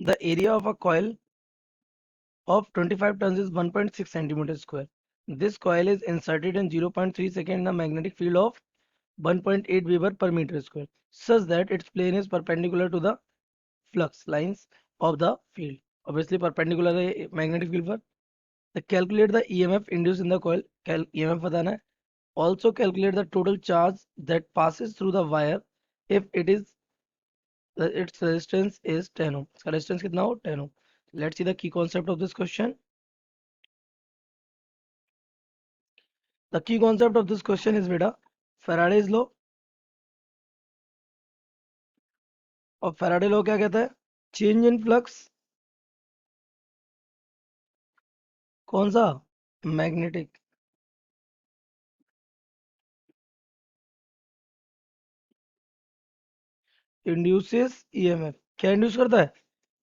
The area of a coil of 25 tons is 1.6 centimeters square. This coil is inserted in 0.3 second in a magnetic field of 1.8 Weber per meter square, such that its plane is perpendicular to the flux lines of the field. Obviously perpendicular है magnetic field पर. The calculate the EMF induced in the coil. EMF बताना है. Also calculate the total charge that passes through the wire if its resistance is 10 ohm. इसका resistance कितना हो? 10 ohm. Let's see the key concept of this question. The key concept of this question is beta Faraday's law. और Faraday law क्या कहता है? Change in flux. कौन सा? Magnetic. Induces EMF. क्या इंड्यूस करता है?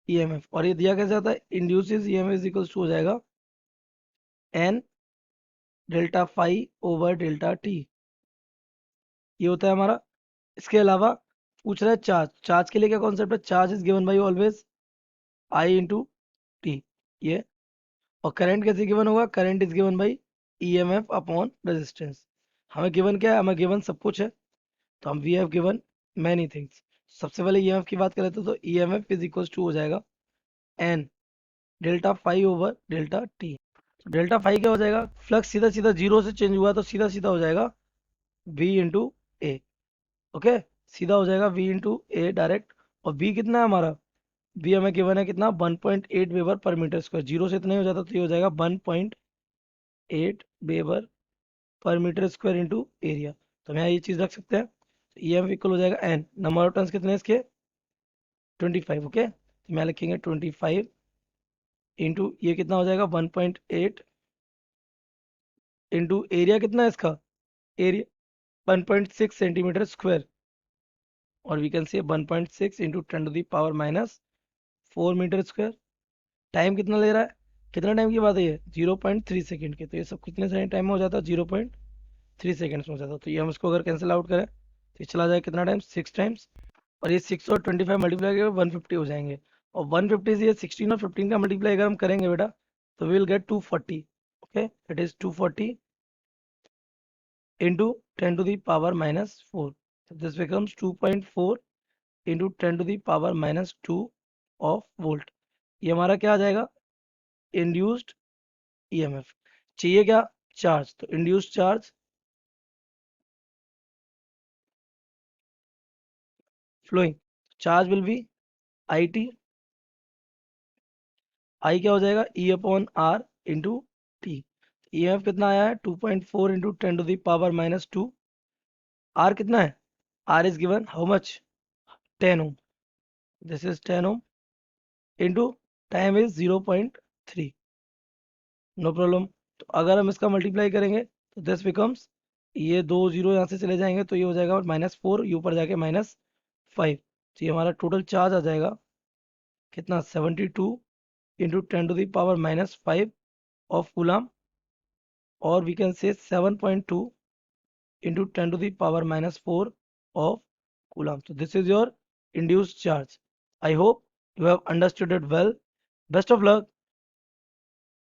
EMF. और ये दिया कैसे आता है? Induces EMF इक्वल्स टू हो जाएगा N delta phi over delta T. ये होता है हमारा. इसके अलावा पूछ रहा है चार्ज. चार्ज के लिए क्या कॉन्सेप्ट है? Charge is given by always I into T. ये. और करंट कैसे गिवन होगा? Current is given by EMF upon resistance. हमें गिवन क्या है? हमें गिवन सब कुछ है. तो हम we have given many things. सबसे पहले ईएमएफ की बात करें तो ईएमएफ इज इक्वल टू हो जाएगा N delta phi over delta T. Delta phi क्या हो जाएगा? फ्लक्स सीधा सीधा जीरो से चेंज हुआ तो सीधा सीधा हो जाएगा वी इंटू ए. ओके. सीधा हो जाएगा वी इंटू ए डायरेक्ट. और वी कितना है हमारा? वी हमें गिवन है कितना? 1.8 वेबर पर मीटर स्क्वायर. जीरो से इतना ही हो जाता तो ये हो जाएगा 1.8 वेबर पर मीटर स्क्वायर इंटू एरिया. तो हम यहाँ ये चीज रख सकते हैं. ई एम इक्वल हो जाएगा एन. नंबर ऑफ टर्न्स कितने हैं इसके? 25. ओके. तो यहाँ लिखेंगे 25 इंटू ये कितना हो जाएगा? 1.8 इंटू एरिया कितना है इसका? Area 1.6 centimetre square. और we can say 1.6 into 10 to the power minus 4 metre square. Time कितना ले रहा है? कितना टाइम की बात है ये? 0.3 सेकेंड के. तो ये सब कितने सारे टाइम में हो जाता है? 0.3 सेकेंड्स में हो जाता है. तो ये हम इसको अगर कैंसिल आउट करें तो ये चला जाए कितना टाइम? 6 टाइम्स. और ये 6 और 25 मल्टीप्लाई करेंगे 150 हो जाएंगे. और 150 से ये 16 और 15 का मल्टीप्लाई अगर हम करेंगे बेटा तो will get 240. Okay. It is 240 into 10 to the power minus 4. This becomes 2.4 into 10 to the power minus 2 of volt. ये हमारा क्या आ जाएगा? Induced EMF. चाहिए क्या? चार्ज. तो induced charge flowing. Charge will be I T. I क्या हो जाएगा? E upon R into T. EMF कितना आया है? 2.4 into 10 to the power minus 2. Are कितना है? R is given how much? 10 ohm. This is 10 ohm into time is 0.3. No problem. तो अगर हम इसका मल्टीप्लाई करेंगे तो दिस बिकम्स, ये दो जीरो यहाँ से चले जाएंगे तो ये हो जाएगा -4. ये ऊपर जाके -5. तो ये हमारा टोटल चार्ज आ जाएगा कितना? 72 into 10 to the power -5 of coulomb. और we can say 7.2 into 10 to the power -4 of coulomb. So this is your induced charge. I hope you have understood it well. Best of luck.